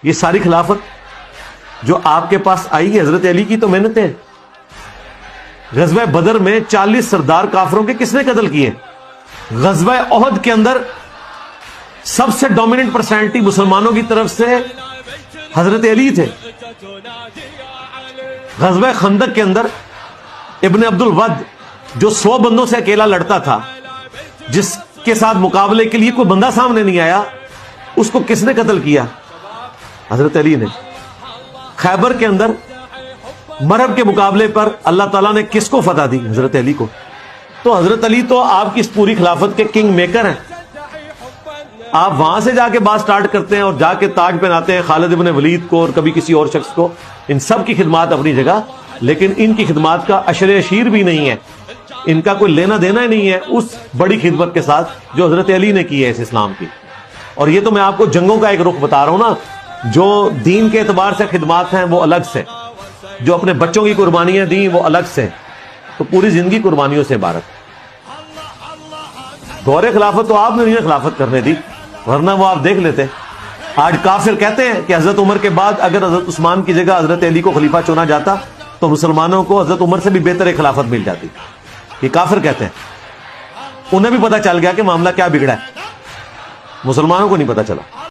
یہ ساری خلافت جو آپ کے پاس آئی ہے حضرت علی کی تو محنتیں. غزوہ بدر میں 40 سردار کافروں کے کس نے قتل کیے؟ غزوہ احد کے اندر سب سے ڈومیننٹ پرسنالٹی مسلمانوں کی طرف سے حضرت علی تھے. غزوہ خندق کے اندر ابن عبد الود جو 100 بندوں سے اکیلا لڑتا تھا، جس کے ساتھ مقابلے کے لیے کوئی بندہ سامنے نہیں آیا، اس کو کس نے قتل کیا؟ حضرت علی نے. خیبر کے اندر مرہب کے مقابلے پر اللہ تعالیٰ نے کس کو فتح دی؟ حضرت علی کو. تو حضرت علی تو آپ کی اس پوری خلافت کے کنگ میکر ہیں. آپ وہاں سے جا کے بات سٹارٹ کرتے ہیں اور جا کے تاج پہناتے ہیں خالد ابن ولید کو اور کبھی کسی اور شخص کو. ان سب کی خدمات اپنی جگہ، لیکن ان کی خدمات کا عشر عشیر بھی نہیں ہے، ان کا کوئی لینا دینا ہی نہیں ہے اس بڑی خدمت کے ساتھ جو حضرت علی نے کی ہے اس اسلام کی. اور یہ تو میں آپ کو جنگوں کا ایک رخ بتا رہا ہوں نا. جو دین کے اعتبار سے خدمات ہیں وہ الگ سے، جو اپنے بچوں کی قربانیاں دیں وہ الگ سے، تو پوری زندگی قربانیوں سے عبارت. دور خلافت تو آپ نے نہیں خلافت کرنے دی، ورنہ وہ آپ دیکھ لیتے. آج کافر کہتے ہیں کہ حضرت عمر کے بعد اگر حضرت عثمان کی جگہ حضرت علی کو خلیفہ چنا جاتا تو مسلمانوں کو حضرت عمر سے بھی بہتر ایک خلافت مل جاتی. یہ کافر کہتے ہیں. انہیں بھی پتا چل گیا کہ معاملہ کیا بگڑا ہے، مسلمانوں کو نہیں پتا چلا.